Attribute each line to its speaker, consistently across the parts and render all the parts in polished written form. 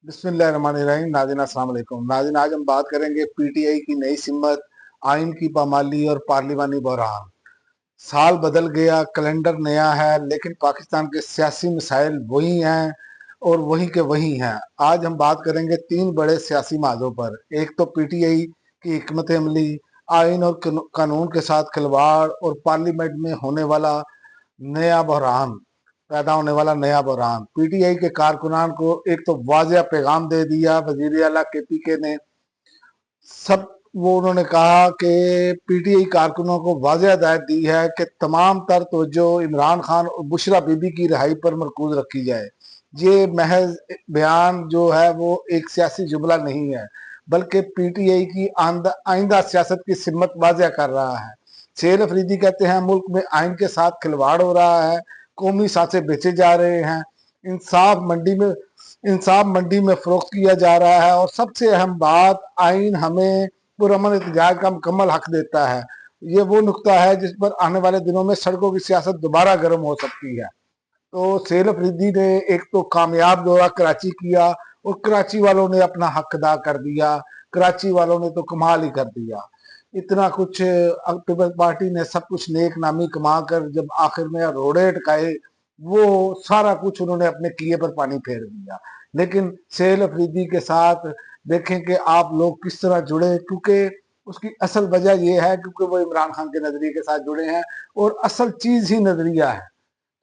Speaker 1: बिस्मिल्लाहिर्रहमानिर्रहीम। नाज़रीन अस्सलाम वालेकुम। नाज़रीन, आज हम बात करेंगे पीटीआई की नई सिमत, आइन की पामाली और पार्लिमानी बहरान। साल बदल गया, कैलेंडर नया है, लेकिन पाकिस्तान के सियासी मसाइल वही हैं और वही के वही हैं। आज हम बात करेंगे तीन बड़े सियासी मादों पर। एक तो पीटीआई की हिकमत अमली, आइन और कानून के साथ खिलवाड़ और पार्लियामेंट में होने वाला नया बहरान, पैदा होने वाला नया बहरान। पीटीआई के कारकुनान को एक तो वाज़ेह पैगाम दे दिया वजीर आला केपीके ने। सब वो उन्होंने कहा कि पीटीआई कारकुनों को वाज़ेह हिदायत दी है कि तमाम तर तवज्जो इमरान खान और बुशरा बीबी की रिहाई पर मरकूज रखी जाए। ये महज बयान जो है वो एक सियासी जुमला नहीं है, बल्कि पीटीआई की आइंदा सियासत की सिमत वाज़ेह कर रहा है। शेर अफरीदी कहते हैं मुल्क में आइन के साथ खिलवाड़ हो रहा है, कौमी सांसें बेचे जा रहे हैं, इंसाफ मंडी में इंसाफ मंडी में फरोख्त किया जा रहा है, और सबसे अहम बात, आइन हमें पुरअमन एहतजाज का मुकम्मल हक देता है। ये वो नुकता है जिस पर आने वाले दिनों में सड़कों की सियासत दोबारा गर्म हो सकती है। तो सेल अफरीदी ने एक तो कामयाब दौरा कराची किया और कराची वालों ने अपना हक अदा कर दिया। कराची वालों ने तो कमाल ही कर दिया। इतना कुछ पीपल्स पार्टी ने सब कुछ नेक नामी कमा कर जब आखिर में रोड़े अटकाए, वो सारा कुछ उन्होंने अपने किए पर पानी फेर दिया। लेकिन सेल अफरीदी के साथ देखें कि आप लोग किस तरह जुड़े, क्योंकि उसकी असल वजह यह है क्योंकि वो इमरान खान के नजरिए के साथ जुड़े हैं, और असल चीज ही नजरिया है।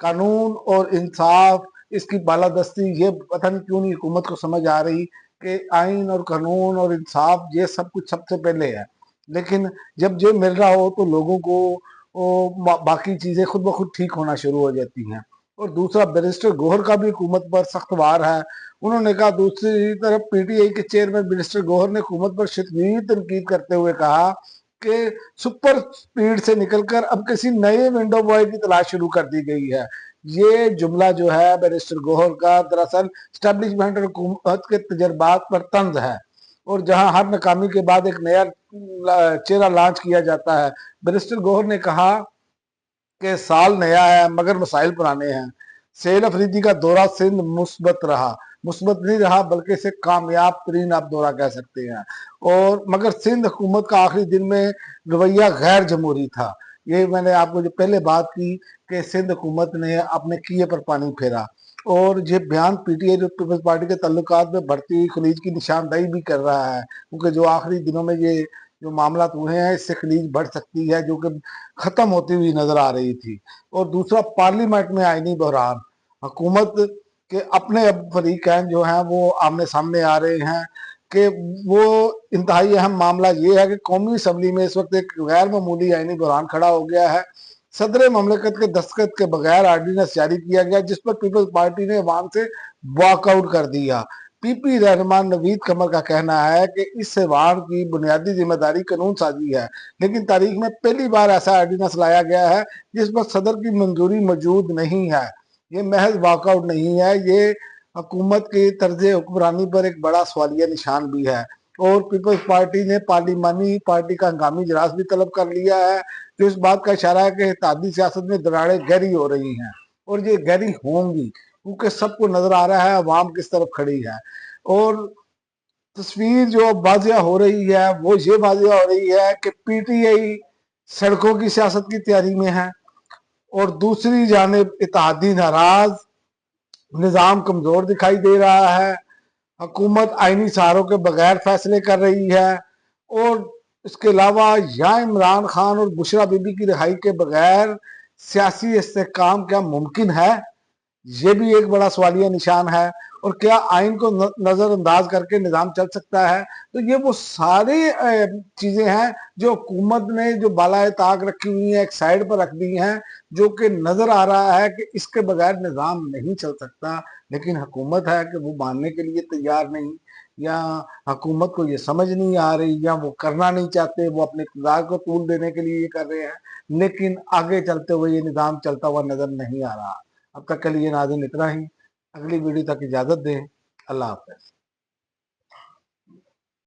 Speaker 1: कानून और इंसाफ, इसकी बालादस्ती, ये पता नहीं क्यों नहीं हुकूमत को समझ आ रही कि आइन और कानून और इंसाफ ये सब कुछ सबसे पहले है। लेकिन जब ये मिल रहा हो तो लोगों को बाकी चीजें खुद ब खुद ठीक होना शुरू हो जाती हैं। और दूसरा, बैरिस्टर गोहर का भी हुकूमत पर सख्त वार है। उन्होंने कहा, दूसरी तरफ पीटीआई के चेयरमैन बैरिस्टर गोहर ने हुकूमत पर शदीद तनकीद करते हुए कहा कि सुपर स्पीड से निकलकर अब किसी नए विंडो बॉय की तलाश शुरू कर दी गई है। ये जुमला जो है बैरिस्टर गोहर का, दरअसल स्टैब्लिशमेंट और हुकूमत के तजर्बात पर तंज है। और जहां हर नाकामी के बाद एक नया चेहरा लॉन्च किया जाता है। बैरिस्टर गोहर ने कहा कि साल नया है मगर मसाइल पुराने हैं। सेल अफरीदी का दौरा सिंध मुस्बत रहा, मुस्बत नहीं रहा बल्कि इसे कामयाब तरीन आप दौरा कह सकते हैं। और मगर सिंध हुकूमत का आखिरी दिन में रवैया गैर जमहूरी था। ये मैंने आपको जो पहले बात की कि सिंध हुकूमत ने अपने किए पर पानी फेरा। और ये बयान पीटीआई और पीपल्स पार्टी के ताल्लुकात में बढ़ती हुई खलीज की निशानदेही भी कर रहा है, क्योंकि जो आखिरी दिनों में ये जो मामला हुए हैं, इससे खलीज बढ़ सकती है जो कि खत्म होती हुई नजर आ रही थी। और दूसरा, पार्लियामेंट में आईनी बहरान। हुकूमत के अपने अब फरीकैन जो हैं वो आमने सामने आ रहे हैं कि वो इंतहाई अहम मामला ये है कि कौमी असम्बली में इस वक्त एक गैर मामूली आईनी बहरान खड़ा हो गया है। सदर ममलकत के दस्तखत के बगैर आर्डीनेंस जारी किया गया, जिस पर पीपल्स पार्टी ने अवाम से वॉकआउट कर दिया। पीपी रहमान नवीद कमर का कहना है कि इस वार की बुनियादी जिम्मेदारी कानून साजी है, लेकिन तारीख में पहली बार ऐसा आर्डीनेंस लाया गया है जिस पर सदर की मंजूरी मौजूद नहीं है। ये महज वॉकआउट नहीं है, ये हुकूमत की तर्ज हुक्मरानी पर एक बड़ा सवालिया निशान भी है। और पीपल्स पार्टी ने पार्लिमानी पार्टी का हंगामी इजलास भी तलब कर लिया है, जो इस बात का इशारा है कि इत्तेहादी सियासत में दरारें गहरी हो रही हैं, और ये गहरी होंगी क्योंकि सबको नजर आ रहा है अवाम किस तरफ खड़ी है। और तस्वीर जो वाजिया हो रही है वो ये वाजिया हो रही है कि पीटीआई सड़कों की सियासत की तैयारी में है, और दूसरी जानिब इत्तेहादी नाराज, निजाम कमजोर दिखाई दे रहा है, हुकूमत आईनी सहारों के बगैर फैसले कर रही है। और इसके अलावा या इमरान खान और बुशरा बीबी की रिहाई के बगैर सियासी इस्तेहकाम क्या मुमकिन है, ये भी एक बड़ा सवालिया निशान है। और क्या आइन को नजरअंदाज करके निजाम चल सकता है? तो ये वो सारी चीजें हैं जो हुकूमत ने जो बालाए ताक रखी हुई है, एक साइड पर रख दी हैं, जो कि नजर आ रहा है कि इसके बगैर निजाम नहीं चल सकता। लेकिन हुकूमत है कि वो मानने के लिए तैयार नहीं, या हुकूमत को ये समझ नहीं आ रही, या वो करना नहीं चाहते, वो अपने इक़्तिदार को तूल देने के लिए ये कर रहे हैं। लेकिन आगे चलते हुए ये निजाम चलता हुआ नजर नहीं आ रहा। अब तक के लिए नाज़रीन इतना ही। अगली वीडियो तक इजाजत दें। अल्लाह हाफ़िज़।